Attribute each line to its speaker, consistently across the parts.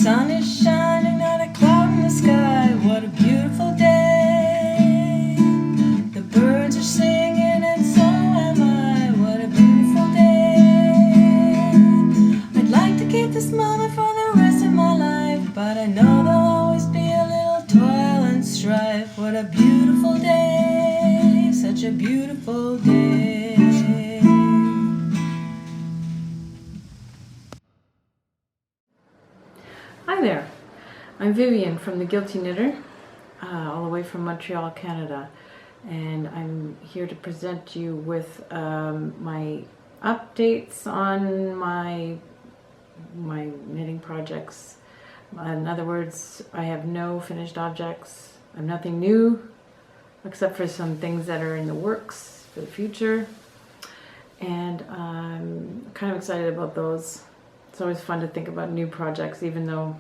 Speaker 1: sun is shining, not a cloud in the sky. What a beautiful day. The birds are singing and so am I. What a beautiful day. I'd like to keep this moment for the rest of my life, but I know there'll always be a little toil and strife. What a beautiful day, such a beautiful day.
Speaker 2: Hi there, I'm Vivian from The Guilty Knitter, all the way from Montreal, Canada, and I'm here to present you with my updates on my knitting projects. In other words, I have no finished objects. I have nothing new except for some things that are in the works for the future, and I'm kind of excited about those. It's always fun to think about new projects, even though,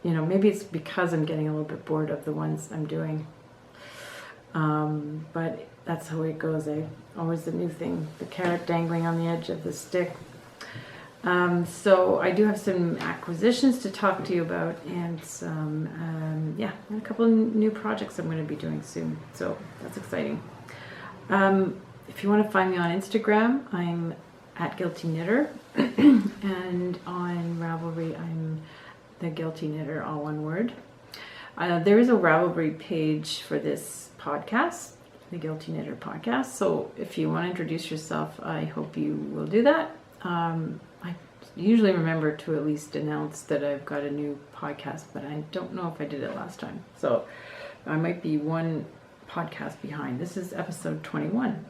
Speaker 2: maybe it's because I'm getting a little bit bored of the ones I'm doing. But that's how it goes, eh? Always the new thing, the carrot dangling on the edge of the stick. So I do have some acquisitions to talk to you about, and some, and a couple of new projects I'm going to be doing soon. So that's exciting. If you want to find me on Instagram, I'm at Guilty Knitter, and on Ravelry I'm The Guilty Knitter, all one word. There is a Ravelry page for this podcast, The Guilty Knitter Podcast, so if you want to introduce yourself, I hope you will do that. I usually remember to at least announce that I've got a new podcast, but I don't know if I did it last time, so I might be one podcast behind. This is episode 21.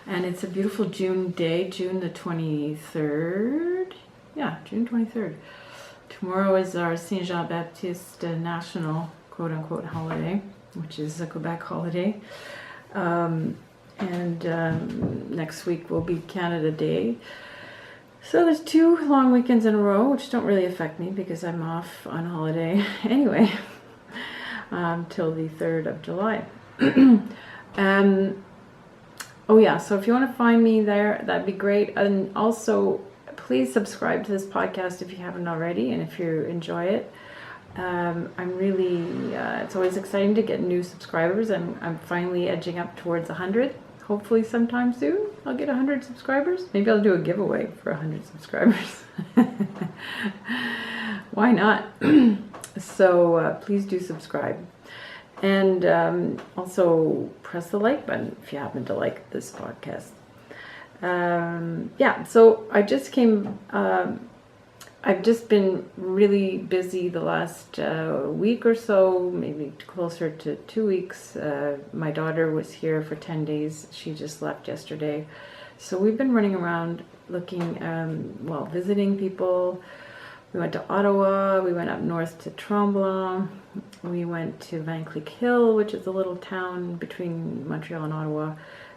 Speaker 2: And it's a beautiful June day, June the 23rd. Yeah, June 23rd. Tomorrow is our Saint Jean Baptiste national quote-unquote holiday, which is a Quebec holiday. Next week will be Canada Day. So there's 2 long weekends in a row, which don't really affect me because I'm off on holiday anyway, till the 3rd of July. Oh yeah, so if you want to find me there, that'd be great. And also, please subscribe to this podcast if you haven't already, and if you enjoy it. I'm really, it's always exciting to get new subscribers. I'm finally edging up towards 100. Hopefully sometime soon I'll get 100 subscribers. Maybe I'll do a giveaway for 100 subscribers. Why not? So please do subscribe. And also press the like button if you happen to like this podcast. So I just came, I've just been really busy the last week or so, maybe closer to 2 weeks. My daughter was here for 10 days. She just left yesterday. So we've been running around looking, visiting people. We went to Ottawa, we went up north to Tremblant, we went to Van Cleek Hill, which is a little town between Montreal and Ottawa,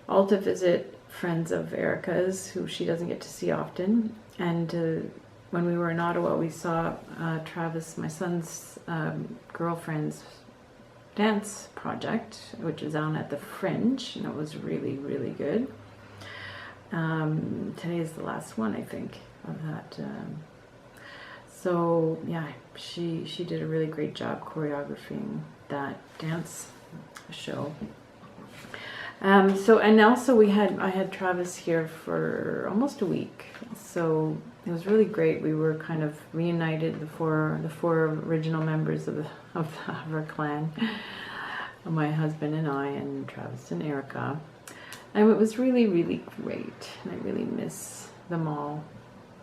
Speaker 2: all to visit friends of Erica's, who she doesn't get to see often. And when we were in Ottawa, we saw Travis, my son's girlfriend's dance project, which is on at the Fringe, and it was really, really good. Today is the last one, I think, of that. So yeah, she did a really great job choreographing that dance show. And also I had Travis here for almost a week, so it was really great. We were kind of reunited, the four original members of our clan, my husband and I, and Travis and Erica, and it was really, really great. And I really miss them all.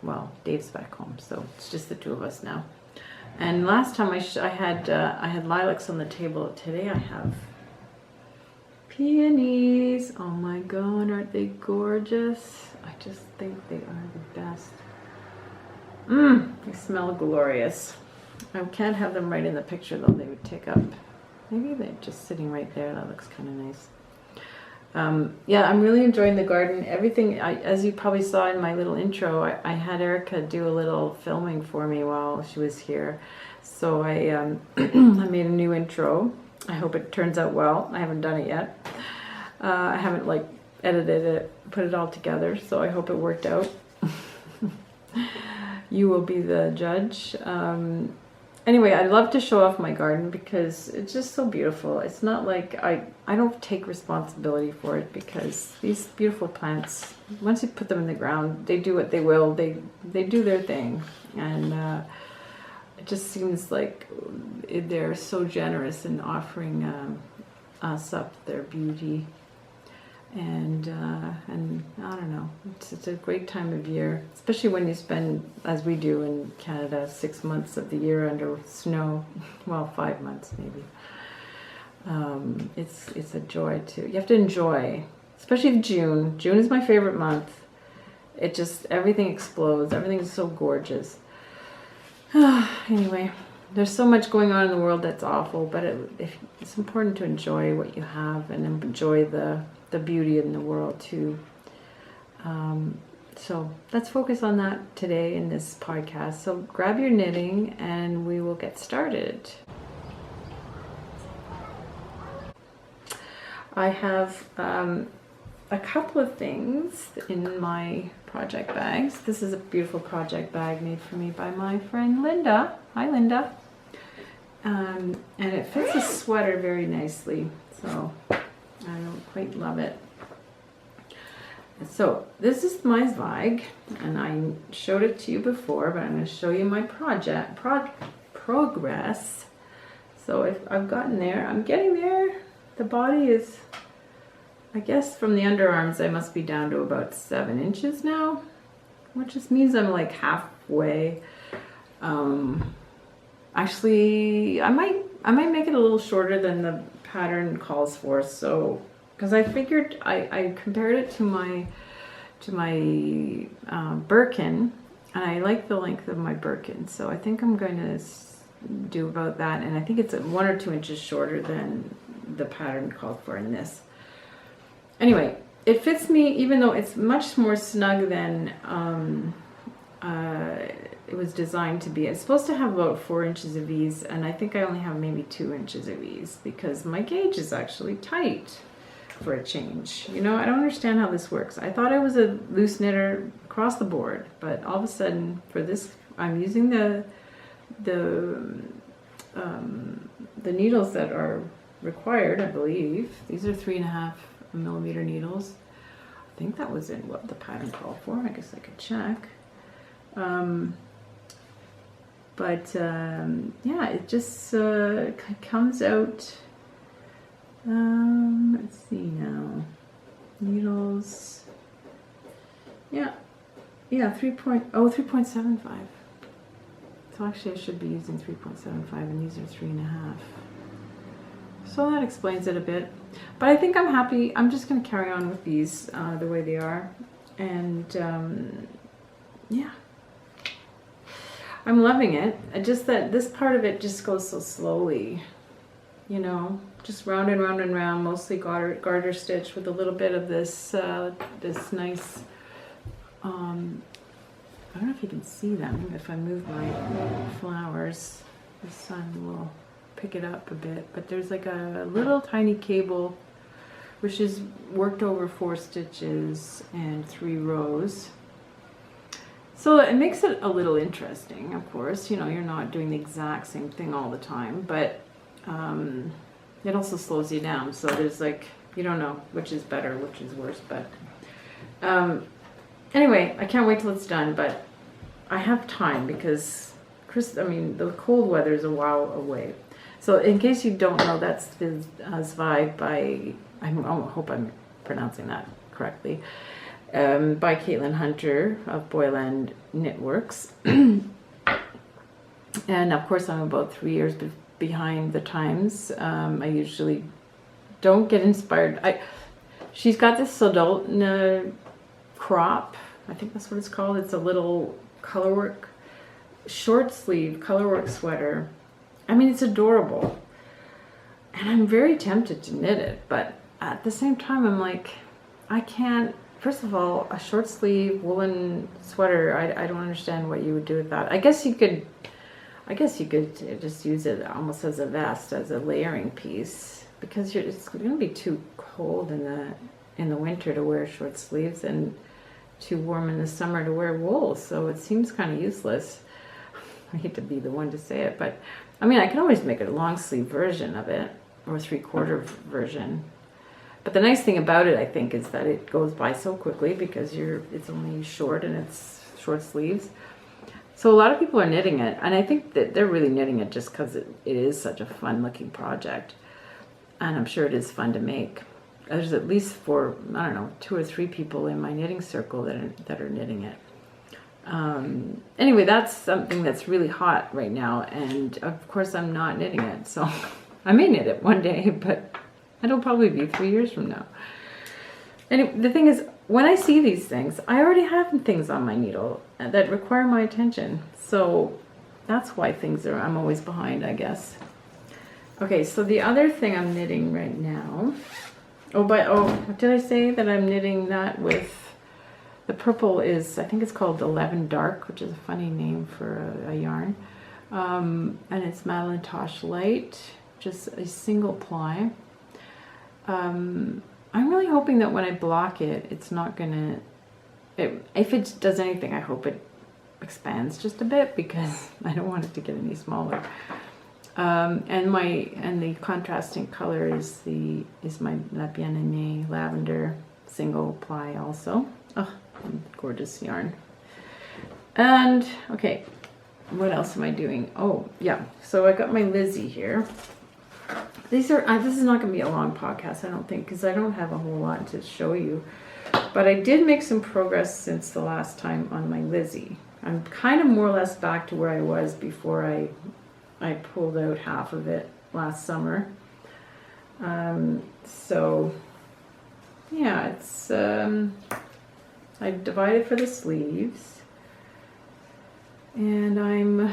Speaker 2: Well, Dave's back home, so it's just the 2 of us now. And last time I had lilacs on the table. Today I have peonies. Oh my god, aren't they gorgeous? I just think they are the best. They smell glorious. I can't have them right in the picture though. They would take up. Maybe they're just sitting right there. That looks kind of nice. I'm really enjoying the garden. Everything, as you probably saw in my little intro, I had Erica do a little filming for me while she was here. So I made a new intro. I hope it turns out well. I haven't done it yet. I haven't edited it, put it all together, so I hope it worked out. You will be the judge. Anyway, I love to show off my garden because it's just so beautiful. It's not like I don't take responsibility for it because these beautiful plants, once you put them in the ground, they do what they will. They do their thing. And it just seems like they're so generous in offering us up their beauty. And I don't know, it's a great time of year, especially when you spend, as we do in Canada, 6 months of the year under snow. Well, 5 months maybe. It's a joy you have to enjoy, especially June. June is my favorite month. It just, everything explodes. Everything's so gorgeous. Anyway, there's so much going on in the world that's awful, but it's important to enjoy what you have and enjoy the beauty in the world too. So let's focus on that today in this podcast. So grab your knitting and we will get started. I have a couple of things in my project bags. This is a beautiful project bag made for me by my friend Linda. Hi, Linda. And it fits a sweater very nicely. So I don't quite love it. So this is my Zweig, and I showed it to you before, but I'm going to show you my progress. So if I've gotten there, I'm getting there. The body is, I guess from the underarms, I must be down to about 7 inches now, which just means I'm like halfway. Actually, I might make it a little shorter than the pattern calls for. So, because I figured I compared it to my Birkin, and I like the length of my Birkin. So I think I'm going to do about that, and I think it's 1 or 2 inches shorter than the pattern called for in this. Anyway, it fits me, even though it's much more snug than it was designed to be. It's supposed to have about 4 inches of ease, and I think I only have maybe 2 inches of ease because my gauge is actually tight for a change. You know, I don't understand how this works. I thought I was a loose knitter across the board, but all of a sudden for this, I'm using the needles that are required, I believe. These are 3.5 millimeter needles. I think that was in what the pattern called for. I guess I could check. Yeah, it just comes out. Let's see now. Needles. Yeah, 3.75. So actually I should be using 3.75, and these are 3.5. So that explains it a bit. But I think I'm happy. I'm just going to carry on with these the way they are. And yeah. I'm loving it. Just that this part of it just goes so slowly. You know, just round and round and round, mostly garter stitch with a little bit of this this nice, I don't know if you can see them. If I move my flowers, the sun will pick it up a bit. But there's like a little tiny cable, which is worked over 4 stitches and 3 rows. So it makes it a little interesting, of course. You know, you're not doing the exact same thing all the time, but it also slows you down. So there's like, you don't know which is better, which is worse. But anyway, I can't wait till it's done, but I have time because the cold weather is a while away. So in case you don't know, that's the Zweig by, I hope I'm pronouncing that correctly, by Caitlin Hunter of Boyland Knitworks. And of course I'm about 3 years behind the times. I usually don't get inspired. She's got this Sodalna crop, I think that's what it's called. It's a little colorwork, short sleeve colorwork sweater. I mean, it's adorable. And I'm very tempted to knit it, but at the same time I'm like, I can't. First of all, a short sleeve woolen sweater, I don't understand what you would do with that. I guess you could just use it almost as a vest, as a layering piece, because it's going to be too cold in the winter to wear short sleeves, and too warm in the summer to wear wool, so it seems kind of useless. I hate to be the one to say it, but I mean, I can always make a long sleeve version of it or 3/4 version. But the nice thing about it, I think, is that it goes by so quickly because it's only short and it's short sleeves. So a lot of people are knitting it, and I think that they're really knitting it just because it is such a fun looking project, and I'm sure it is fun to make. There's at least 2 or 3 people in my knitting circle that are knitting it. Anyway, that's something that's really hot right now, and of course I'm not knitting it, so I may knit it one day, but it'll probably be 3 years from now. And the thing is, when I see these things, I already have things on my needle that require my attention, so that's why I'm always behind, I guess. Okay, so the other thing I'm knitting right now, did I say that I'm knitting that with, the purple is, I think it's called 11 Dark, which is a funny name for a yarn. And it's Madeline Tosh Light, just a single ply. I'm really hoping that when I block it, it's not gonna, if it does anything, I hope it expands just a bit because I don't want it to get any smaller. And the contrasting color is my La Bien-Aimée lavender single ply also. Oh, gorgeous yarn. And okay, what else am I doing? Oh yeah, so I got my Lizzie here. This is not going to be a long podcast, I don't think, because I don't have a whole lot to show you. But I did make some progress since the last time on my Lizzie. I'm kind of more or less back to where I was before I pulled out half of it last summer. So yeah, it's I divided for the sleeves, and I'm,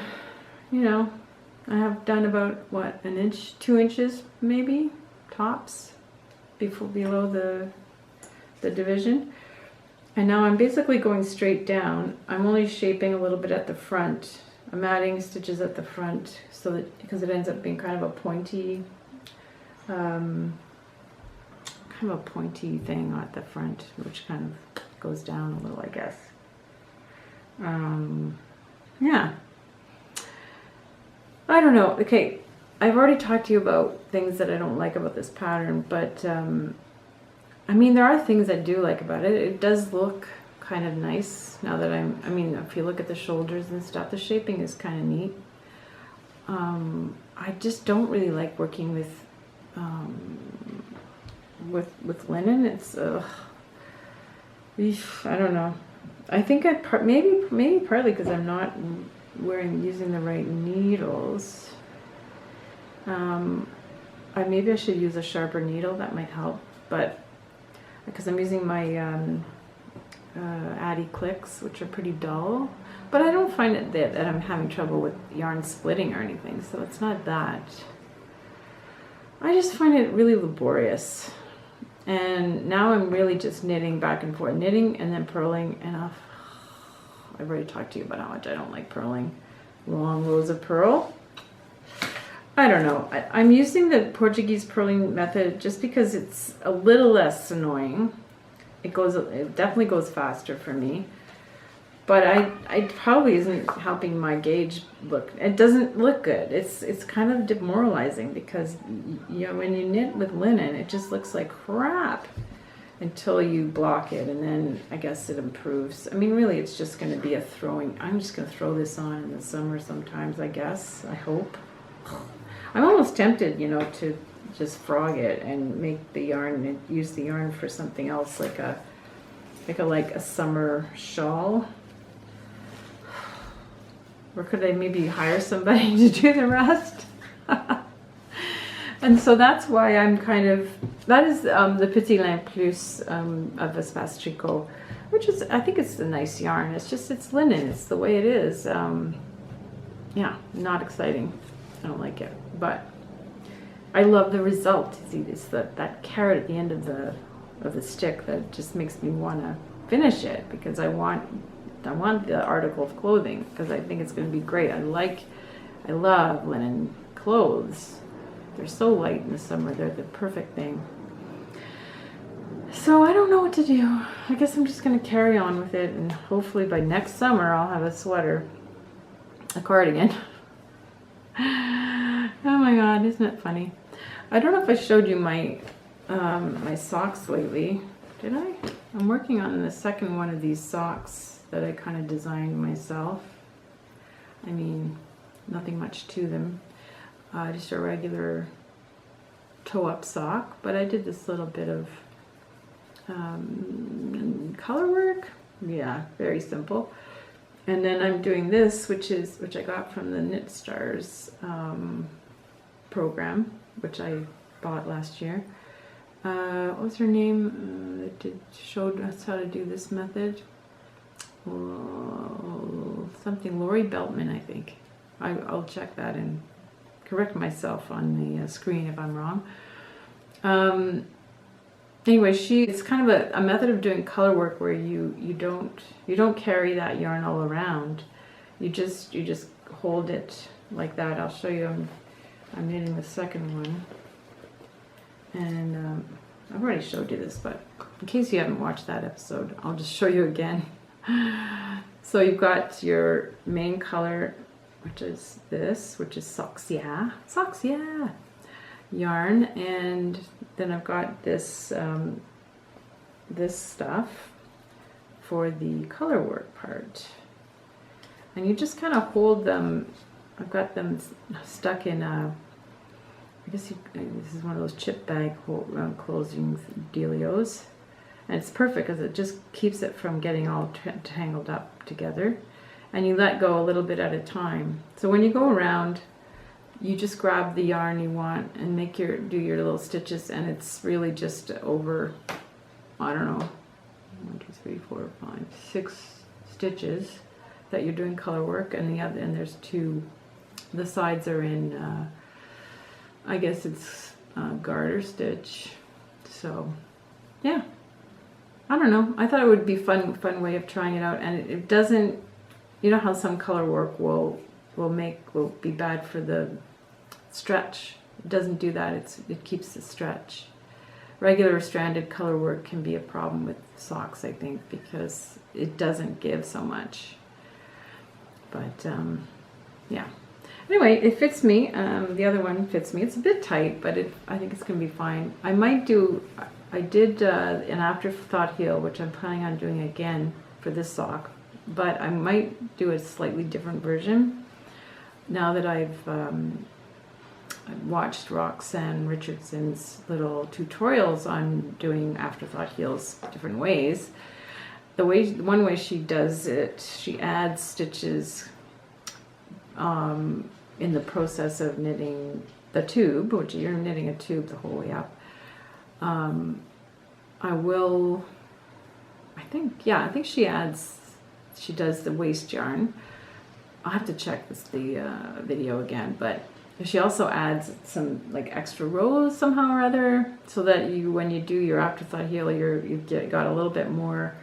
Speaker 2: I have done about what, 2 inches maybe tops below the division, and now I'm basically going straight down. I'm only shaping a little bit at the front. I'm adding stitches at the front so that, because it ends up being kind of a pointy thing at the front, which kind of goes down a little, I guess. Yeah, I don't know. Okay, I've already talked to you about things that I don't like about this pattern, but I mean, there are things I do like about it. It does look kind of nice now that if you look at the shoulders and stuff, the shaping is kind of neat. I just don't really like working with linen. It's I don't know. I think maybe partly because I'm not using the right needles. Maybe I should use a sharper needle. That might help, but because I'm using my Addy clicks, which are pretty dull, but I don't find it that I'm having trouble with yarn splitting or anything, so it's not that. I just find it really laborious, and now I'm really just knitting back and forth, knitting and then purling, and I've already talked to you about how much I don't like purling. Long rows of purl. I don't know. I'm using the Portuguese purling method just because it's a little less annoying. It definitely goes faster for me, but I probably isn't helping my gauge look. It doesn't look good. It's kind of demoralizing because when you knit with linen, it just looks like crap until you block it, and then I guess it improves. I mean, really, it's just going to be I'm just going to throw this on in the summer sometimes, I guess. I hope. I'm almost tempted, to just frog it and make the yarn and use the yarn for something else, like a summer shawl. Or could I maybe hire somebody to do the rest? And so that's why I'm that is the Petit Lin Plus of Espace Tricot, which is, I think it's a nice yarn. It's linen. It's the way it is. Yeah, not exciting. I don't like it, but I love the result. See, it's that carrot at the end of the stick that just makes me want to finish it, because I want the article of clothing, because I think it's going to be great. I love linen clothes. They're so light in the summer. They're the perfect thing. So I don't know what to do. I guess I'm just going to carry on with it, and hopefully by next summer I'll have a sweater, a cardigan. Oh my god, isn't it funny? I don't know if I showed you my my socks lately. Did I? I'm working on the second one of these socks that I kind of designed myself. I mean, nothing much to them. Just a regular toe-up sock, but I did this little bit of color work. Yeah, very simple. And then I'm doing this, which I got from the Knit Stars program, which I bought last year. What was her name? That showed us how to do this method. Something Lori Beltman, I think. I'll check that and correct myself on the screen if I'm wrong. Anyway, it's kind of a method of doing color work where you don't carry that yarn all around. You just hold it like that. I'll show you. I'm knitting the second one, and I've already showed you this, but in case you haven't watched that episode, I'll just show you again. So you've got your main color, which is this, which is socks yeah yarn, and then I've got this this stuff for the color work part, and you just kind of hold them. I've got them stuck in a, I guess this is one of those chip bag closing dealios, and it's perfect because it just keeps it from getting all tangled up together, and you let go a little bit at a time. So when you go around, you just grab the yarn you want and do your little stitches, and it's really just over, I don't know, 1, 2, 3, 4, 5, 6 stitches that you're doing color work, and there's 2. The sides are in, I guess it's garter stitch. So yeah, I don't know. I thought it would be fun way of trying it out, and it doesn't. You know how some color work will be bad for the stretch. It doesn't do that. It keeps the stretch. Regular stranded color work can be a problem with socks, I think, because it doesn't give so much. But yeah. Anyway, it fits me. The other one fits me. It's a bit tight, but I think it's going to be fine. I did an afterthought heel, which I'm planning on doing again for this sock, but I might do a slightly different version now that I've watched Roxanne Richardson's little tutorials on doing afterthought heels different ways. One way she does it, she adds stitches in the process of knitting the tube, which you're knitting a tube the whole way up. I think she does the waste yarn. I'll have to check the video again, but she also adds some like extra rows somehow or other, so that when you do your afterthought heel, you've got a little bit more.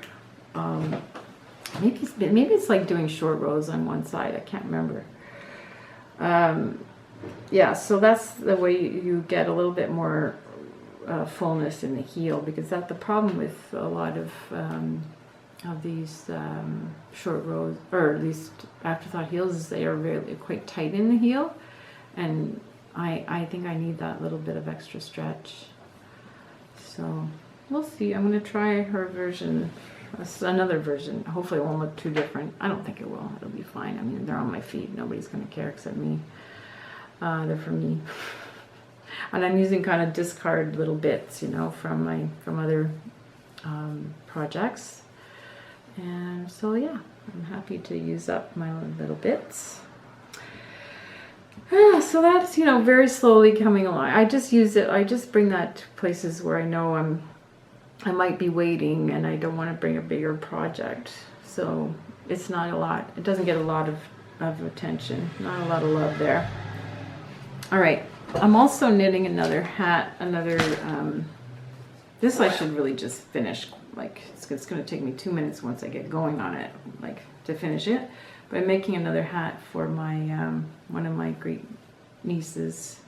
Speaker 2: Maybe it's like doing short rows on one side. I can't remember. Yeah, so that's the way you get a little bit more fullness in the heel, because that's the problem with a lot of these short rows, or at least afterthought heels, is they are really quite tight in the heel, and I think I need that little bit of extra stretch. So we'll see. I'm going to try her version. Another version. Hopefully it won't look too different. I don't think it will. It'll be fine. I mean, they're on my feet. Nobody's going to care except me. They're for me. And I'm using kind of discard little bits, from other projects. And so yeah, I'm happy to use up my little bits. So that's, very slowly coming along. I just use it. I just bring that to places where I know I might be waiting, and I don't want to bring a bigger project. So it's not a lot. It doesn't get a lot of attention. Not a lot of love there. All right. I'm also knitting another hat. This I should really just finish. Like, it's going to take me 2 minutes once I get going on it, like, to finish it. But I'm making another hat for my one of my great nieces.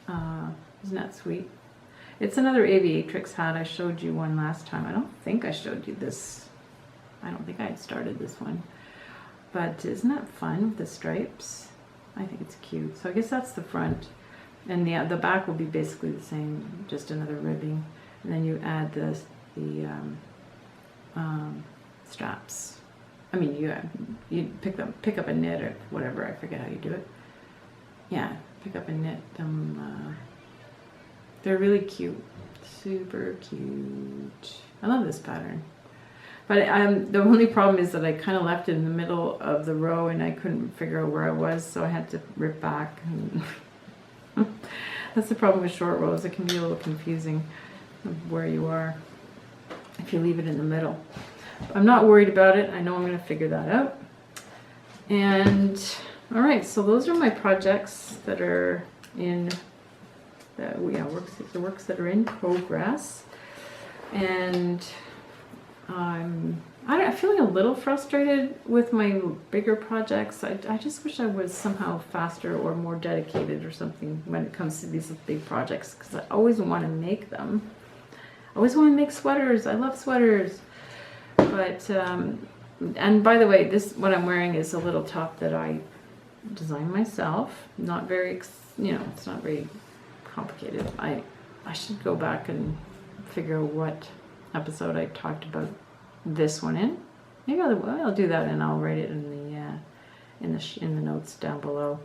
Speaker 2: Isn't that sweet? It's another aviatrix hat. I showed you one last time. I don't think I showed you this. I don't think I had started this one. But isn't that fun with the stripes? I think it's cute. So I guess that's the front. And the back will be basically the same, just another ribbing. And then you add the straps. I mean, you pick up a knit or whatever. I forget how you do it. Yeah, pick up and knit them. They're really cute, super cute. I love this pattern. But the only problem is that I kind of left it in the middle of the row and I couldn't figure out where I was, so I had to rip back. That's the problem with short rows. It can be a little confusing of where you are if you leave it in the middle. I'm not worried about it. I know I'm going to figure that out. And all right, so those are my projects that are in the works that are in progress. And I'm feeling a little frustrated with my bigger projects. I just wish I was somehow faster or more dedicated or something when it comes to these big projects, because I always want to make them. I always want to make sweaters. I love sweaters. But, and by the way, what I'm wearing is a little top that I designed myself. Not very, it's not very complicated. I should go back and figure out what episode I talked about this one in. Maybe I'll do that and I'll write it in the notes down below,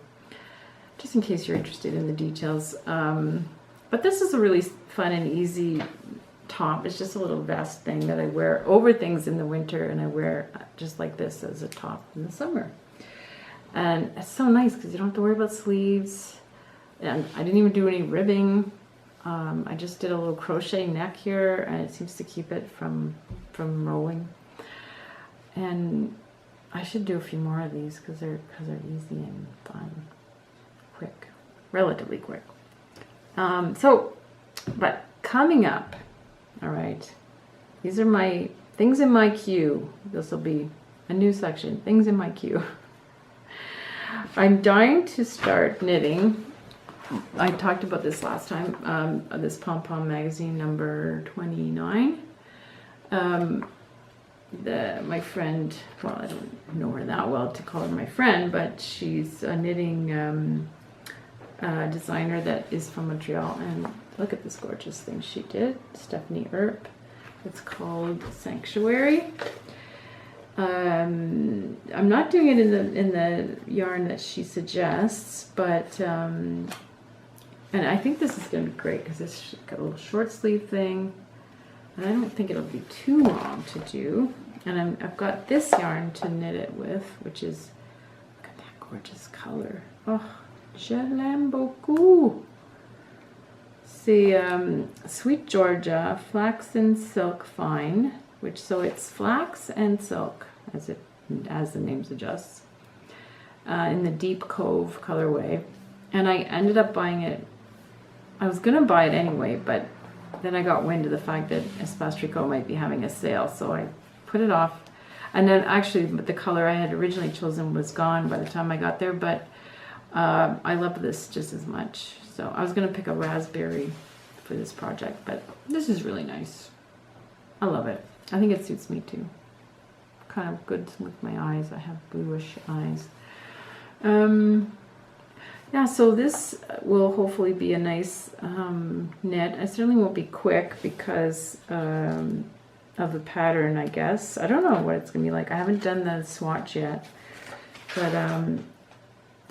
Speaker 2: just in case you're interested in the details. But this is a really fun and easy top. It's just a little vest thing that I wear over things in the winter, and I wear just like this as a top in the summer. And it's so nice because you don't have to worry about sleeves. And I didn't even do any ribbing. I just did a little crochet neck here, and it seems to keep it from rolling. And I should do a few more of these because they're easy and fun, quick, relatively quick. But coming up, all right, these are my things in my queue. This will be a new section, things in my queue. I'm dying to start knitting. I talked about this last time, this Pom Pom magazine number 29. My friend, well, I don't know her that well to call her my friend, but she's a knitting designer that is from Montreal, and look at this gorgeous thing she did, Stephanie Earp. It's called Sanctuary. I'm not doing it in the yarn that she suggests, but and I think this is going to be great because it's got a little short sleeve thing, and I don't think it'll be too long to do. And I've got this yarn to knit it with, which is, look at that gorgeous color. Oh, je l'aime beaucoup. See, Sweet Georgia Flax and Silk Fine, so it's flax and silk, as the name suggests, in the Deep Cove colorway. And I ended up buying it. I was gonna buy it anyway, but then I got wind of the fact that Espace Tricot might be having a sale, so I put it off. And then actually, the color I had originally chosen was gone by the time I got there, but I love this just as much. So I was gonna pick a raspberry for this project, but this is really nice. I love it. I think it suits me too. Kind of good with my eyes. I have bluish eyes. Yeah, so this will hopefully be a nice knit. I certainly won't be quick because of the pattern, I guess. I don't know what it's going to be like. I haven't done the swatch yet, but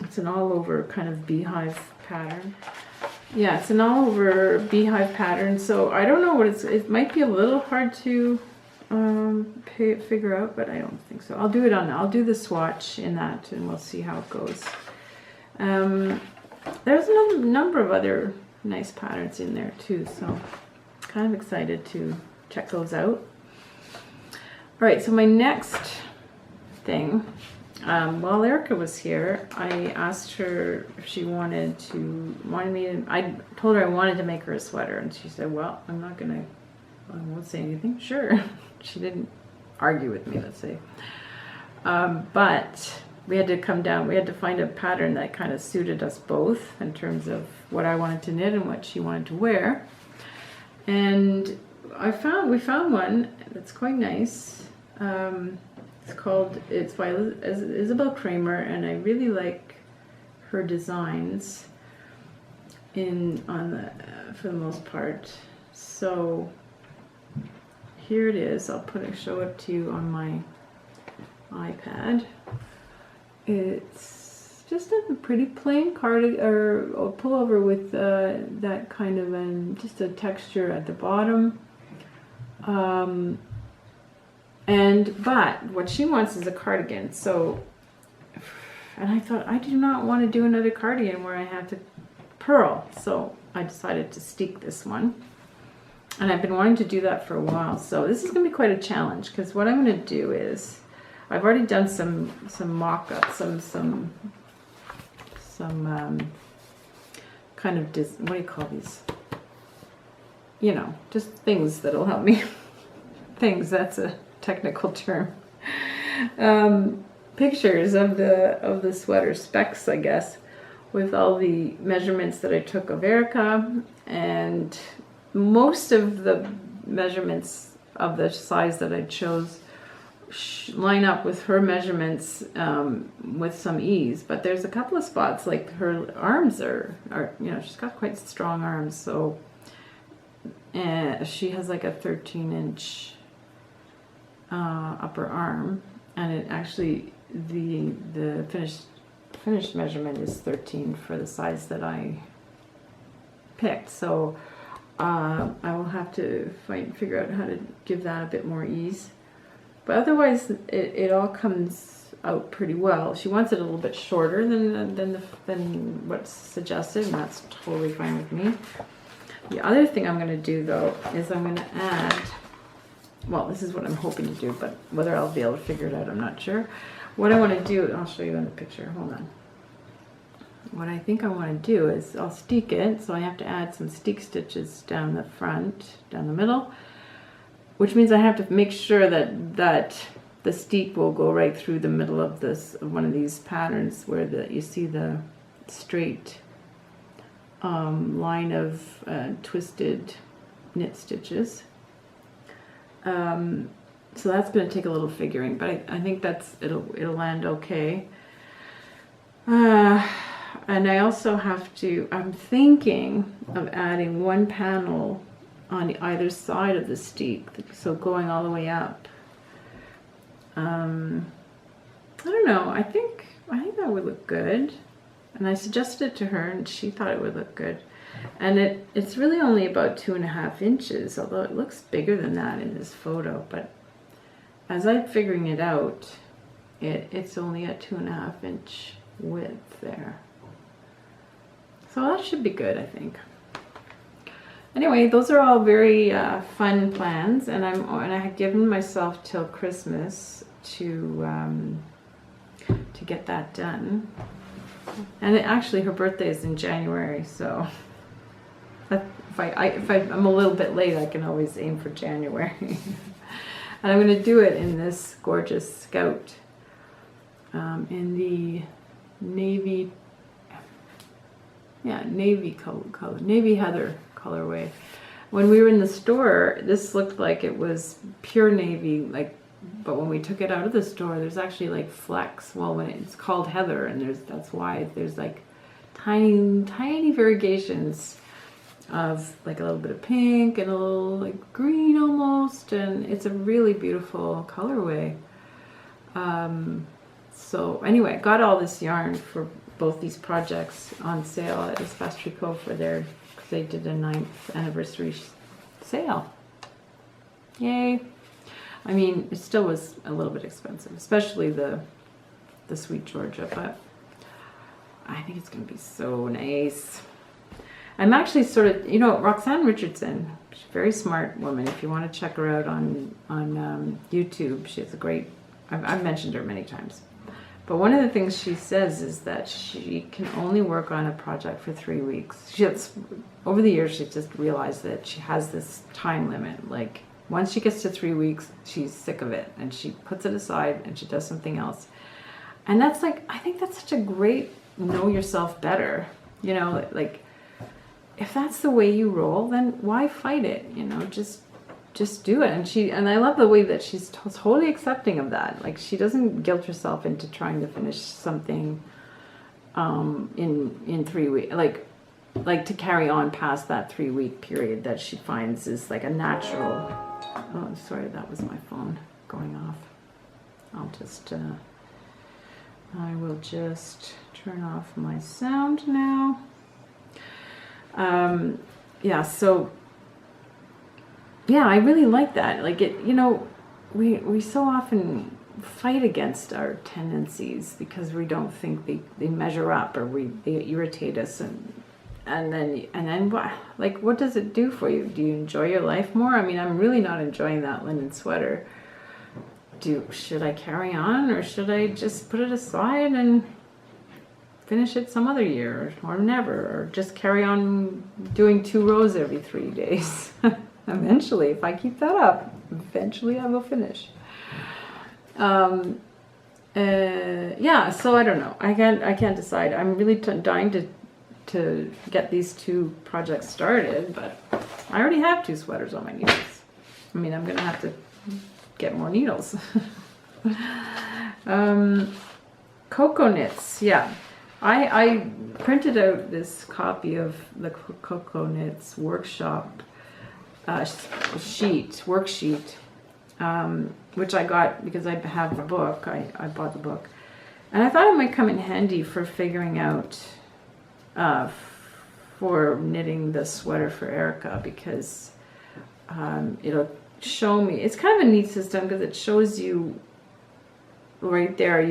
Speaker 2: it's an all-over kind of beehive pattern. Yeah, it's an all-over beehive pattern, so I don't know what it might be a little hard to figure out, but I don't think so. I'll do the swatch in that, and we'll see how it goes. There's a number of other nice patterns in there too, so kind of excited to check those out. All right, so my next thing, while Erica was here, I asked her if she I told her I wanted to make her a sweater, and she said, well, I won't say anything. Sure. She didn't argue with me, let's say. But we had to come down, we had to find a pattern that kind of suited us both in terms of what I wanted to knit and what she wanted to wear. And we found one that's quite nice. It's by Isabel Kramer, and I really like her designs for the most part. So here it is. I'll show it to you on my iPad. It's just a pretty plain cardigan or pullover with that kind of just a texture at the bottom. But what she wants is a cardigan. So, and I thought, I do not want to do another cardigan where I have to purl. So I decided to steek this one. And I've been wanting to do that for a while. So this is going to be quite a challenge, because what I'm going to do is, I've already done some mock-ups, some kind of, what do you call these? You know, just things that'll help me. Things, that's a technical term. Pictures of the sweater, specs, I guess, with all the measurements that I took of Erica, and most of the measurements of the size that I chose line up with her measurements with some ease. But there's a couple of spots, like her arms are she's got quite strong arms, so she has like a 13-inch upper arm, and it actually the finished measurement is 13 for the size that I picked. So I will have to figure out how to give that a bit more ease. But otherwise, it all comes out pretty well. She wants it a little bit shorter than what's suggested, and that's totally fine with me. The other thing I'm going to do, though, is I'm going to add, well, this is what I'm hoping to do, but whether I'll be able to figure it out, I'm not sure. What I want to do, I'll show you in the picture, hold on. What I think I want to do is I'll steek it, so I have to add some steek stitches down the front, down the middle, which means I have to make sure that the steek will go right through the middle of one of these patterns where you see the straight line of twisted knit stitches. So that's going to take a little figuring, but I think it'll land okay. And I also I'm thinking of adding one panel on either side of the steek, so going all the way up. I don't know, I think that would look good. And I suggested it to her, and she thought it would look good. And it's really only about 2.5 inches, although it looks bigger than that in this photo. But as I'm figuring it out, it's only a 2.5 inch width there. So that should be good, I think. Anyway, those are all very fun plans, and I had given myself till Christmas to get that done. And actually, her birthday is in January, so if I'm a little bit late, I can always aim for January. And I'm going to do it in this gorgeous Scout in the navy color, navy heather colorway. When we were in the store, this looked like it was pure navy, but when we took it out of the store, there's actually like flecks. Well, when it's called heather, and that's why there's like tiny variegations of like a little bit of pink and a little like green almost, and it's a really beautiful colorway. So anyway, I got all this yarn for both these projects on sale at Espace Tricot because they did a 9th anniversary sale. Yay! I mean, it still was a little bit expensive, especially the Sweet Georgia, but I think it's going to be so nice. I'm actually sort of, Roxanne Richardson, she's a very smart woman. If you want to check her out on YouTube, she has a great, I've mentioned her many times. But one of the things she says is that she can only work on a project for 3 weeks. Over the years, she's just realized that she has this time limit. Like, once she gets to 3 weeks, she's sick of it, and she puts it aside and she does something else. And I think that's such a great know yourself better. if that's the way you roll, then why fight it? You know, just do it. And I love the way that she's totally accepting of that. Like, she doesn't guilt herself into trying to finish something in 3 weeks, like to carry on past that 3-week period that she finds is like a natural. Oh, I'm sorry, that was my phone going off. I will just turn off my sound now. Yeah, so yeah, I really like that. Like, it, you know, we so often fight against our tendencies because we don't think they measure up, or they irritate us, and then what, like, what does it do for you? Do you enjoy your life more? I mean, I'm really not enjoying that linen sweater. Should I carry on, or should I just put it aside and finish it some other year, or never, or just carry on doing 2 rows every 3 days? Eventually, if I keep that up, eventually I will finish. Yeah, so I don't know. I can't decide. I'm really dying to get these 2 projects started, but I already have 2 sweaters on my needles. I mean, I'm gonna have to get more needles. Cocoa knits, yeah. I printed out this copy of the Cocoa Knits workshop worksheet, which I got because I have the book. I bought the book, and I thought it might come in handy for figuring out for knitting the sweater for Erica, because it'll show me. It's kind of a neat system because it shows you right there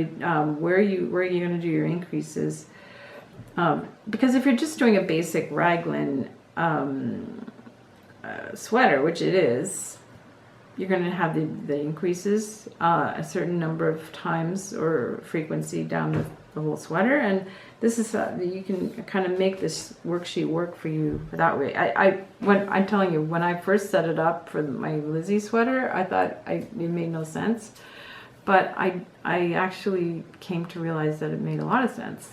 Speaker 2: where you're going to do your increases, because if you're just doing a basic raglan sweater, which it is, you're going to have the increases a certain number of times or frequency down the whole sweater, and this is you can kind of make this worksheet work for you that way. I'm telling you, when I first set it up for my Lizzie sweater, I thought it made no sense, but I actually came to realize that it made a lot of sense.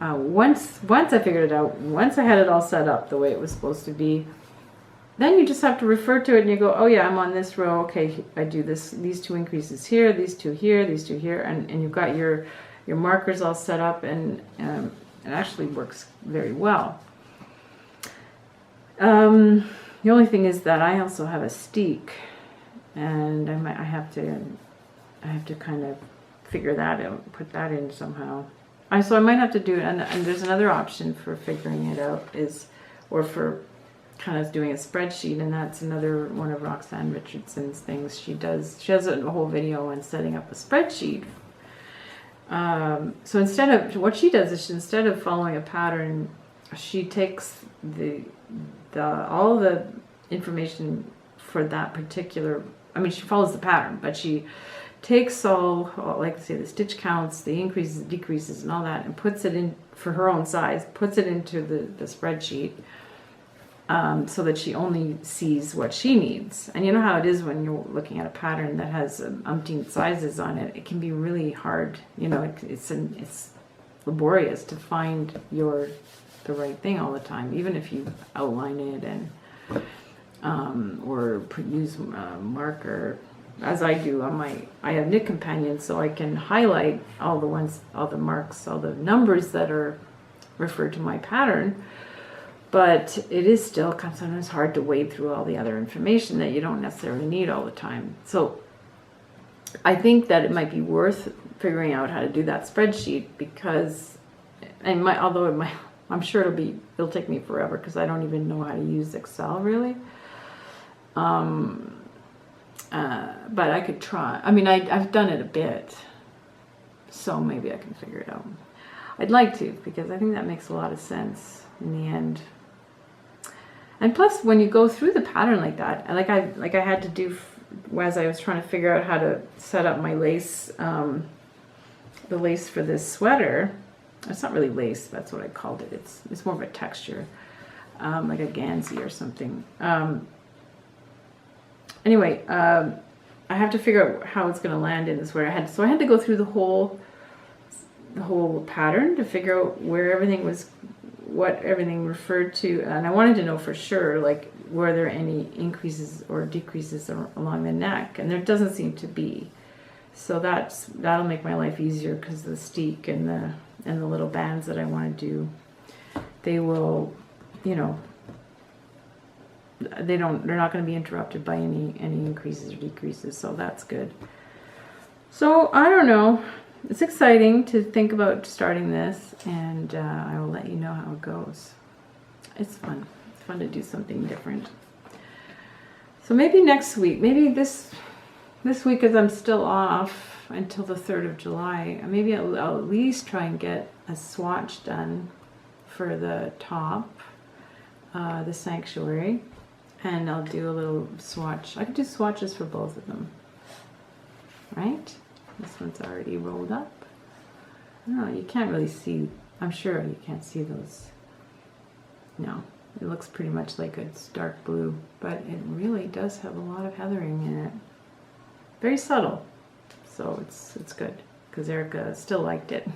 Speaker 2: Once I figured it out, once I had it all set up the way it was supposed to be, then you just have to refer to it and you go, oh yeah, I'm on this row. Okay, I do these 2 increases here, these 2 here, these 2 here, and you've got your markers all set up, and it actually works very well. The only thing is that I also have a steek, and I have to kind of figure that out, put that in somehow. So I might have to do it, and there's another option for figuring it out or for kind of doing a spreadsheet, and that's another one of Roxanne Richardson's things. She has a whole video on setting up a spreadsheet. So instead of what she does is instead of following a pattern, she takes all the information for that particular. I mean, she follows the pattern, but she takes all, like say, the stitch counts, the increases, decreases, and all that, and puts it in for her own size, puts it into the spreadsheet, so that she only sees what she needs. And you know how it is when you're looking at a pattern that has umpteen sizes on it. It can be really hard. You know, it's laborious to find the right thing all the time, even if you outline it and or use marker, as I do on I have Knit Companion, so I can highlight all the marks, all the numbers that are referred to my pattern. But it is still sometimes hard to wade through all the other information that you don't necessarily need all the time. So I think that it might be worth figuring out how to do that spreadsheet, because, I'm sure it'll take me forever because I don't even know how to use Excel really. But I could try. I mean, I've done it a bit, so maybe I can figure it out. I'd like to, because I think that makes a lot of sense in the end. And plus, when you go through the pattern like that, like I had to do as I was trying to figure out how to set up my lace, the lace for this sweater. It's not really lace, that's what I called it. It's more of a texture, like a gansey or something. Anyway, I have to figure out how it's going to land in the sweater. I had to go through the whole pattern to figure out where everything was what everything referred to, and I wanted to know for sure, like, were there any increases or decreases along the neck, and there doesn't seem to be. So that'll make my life easier, because the steek and the little bands that I want to do, they will, you know, they're not going to be interrupted by any increases or decreases, so that's good. So I don't know, it's exciting to think about starting this, and I will let you know how it goes. It's fun to do something different. So maybe next week, maybe this week, as I'm still off until the 3rd of July, maybe I'll at least try and get a swatch done for the top, the sanctuary, and I'll do a little swatch. I could do swatches for both of them, right? This one's already rolled up. No, you can't really see. I'm sure you can't see those. No, it looks pretty much like it's dark blue, but it really does have a lot of heathering in it. Very subtle, so it's good, because Erica still liked it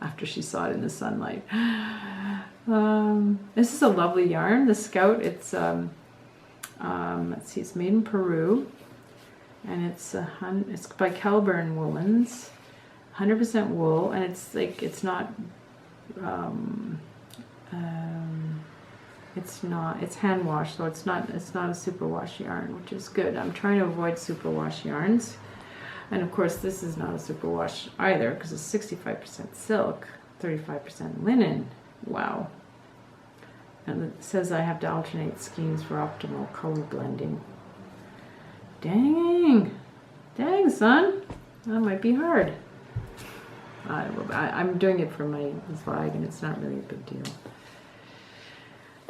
Speaker 2: after she saw it in the sunlight. This is a lovely yarn, the Scout. It's let's see, it's made in Peru, and it's by Kelburn Woolens, 100% wool, and it's like it's not it's hand washed, so it's not a superwash yarn, which is good. I'm trying to avoid superwash yarns, and of course this is not a superwash either, because it's 65% silk, 35% linen. Wow. And it says I have to alternate skeins for optimal color blending. Dang, son, that might be hard. I'm doing it for my Zweig, and it's not really a big deal.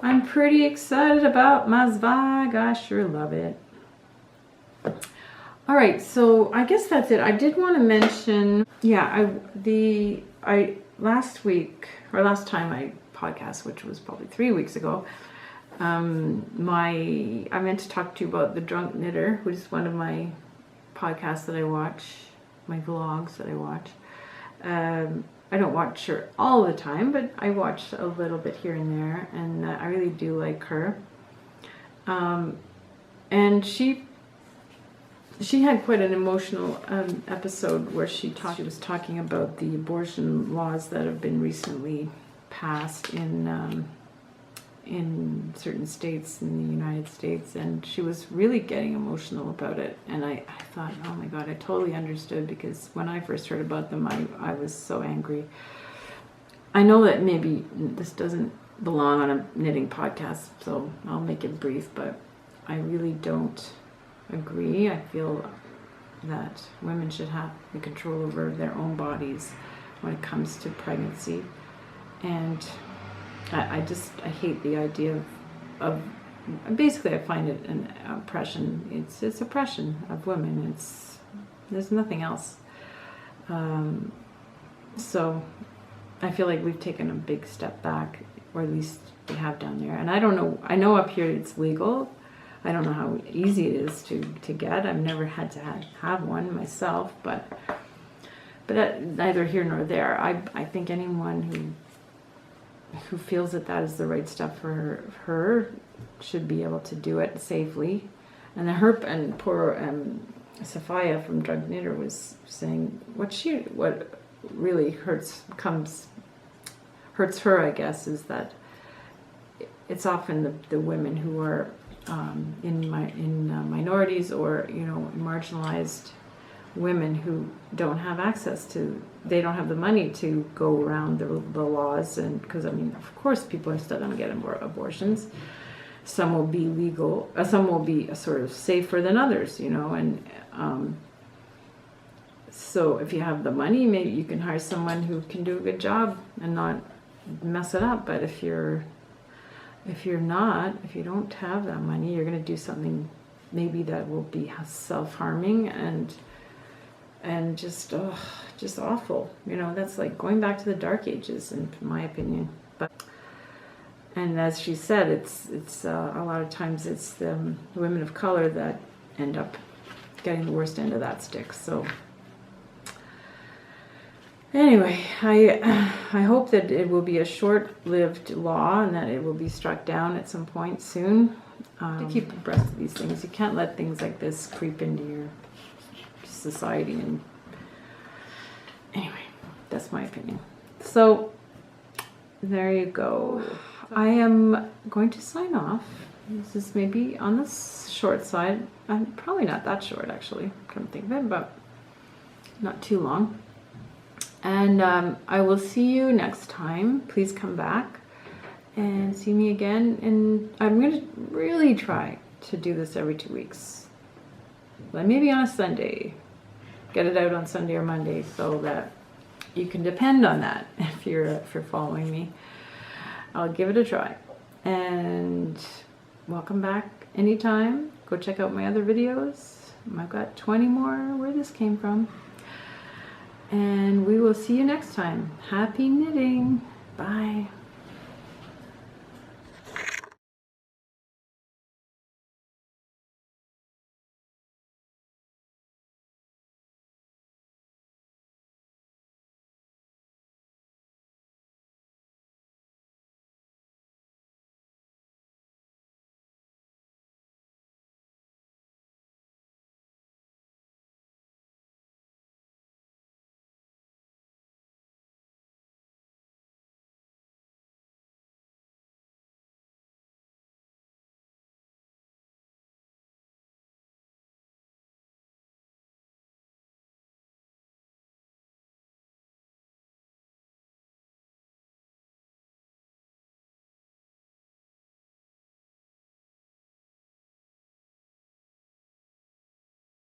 Speaker 2: I'm pretty excited about my Zweig. I sure love it. All right, so I guess that's it. I did want to mention, yeah, last time I podcast, which was probably 3 weeks ago, I meant to talk to you about the Drunk Knitter, which is one of my podcasts that I watch, my vlogs that I watch. I don't watch her all the time, but I watch a little bit here and there, and I really do like her. And she had quite an emotional episode where she was talking about the abortion laws that have been recently passed in certain states in the United States, and she was really getting emotional about it, and I thought, oh my God, I totally understood, because when I first heard about them, I was so angry. I know that maybe this doesn't belong on a knitting podcast, so I'll make it brief, but I really don't agree. I feel that women should have the control over their own bodies when it comes to pregnancy, and I hate the idea of basically, I find it an oppression. It's oppression of women. There's nothing else. So I feel like we've taken a big step back, or at least we have down there. And I don't know. I know up here it's legal. I don't know how easy it is to get. I've never had to have one myself, but neither here nor there. I think anyone who feels that is the right stuff for her should be able to do it safely. And poor Sophia from Drunk Knitter was saying what really hurts her, I guess, is that it's often the women who are in minorities, or marginalized women who don't have access to, they don't have the money to go around the laws, and because of course people are still going to get abortions. Some will be legal, some will be sort of safer than others, and so if you have the money, maybe you can hire someone who can do a good job and not mess it up. But if you don't have that money, you're going to do something maybe that will be self-harming and just awful. That's like going back to the Dark Ages, in my opinion. And as she said, it's a lot of times it's the women of color that end up getting the worst end of that stick. So Anyway, I hope that it will be a short-lived law and that it will be struck down at some point soon. To keep abreast of these things, you can't let things like this creep into your society. And anyway, that's my opinion. So there you go. I am going to sign off. This is maybe on the short side. I'm probably not that short, actually. Come think of it, but not too long. And I will see you next time. Please come back and see me again. And I'm going to really try to do this every 2 weeks. Like maybe on a Sunday. Get it out on Sunday or Monday so that you can depend on that if you're following me. I'll give it a try. And welcome back anytime. Go check out my other videos. I've got 20 more where this came from. And we will see you next time. Happy knitting. Bye.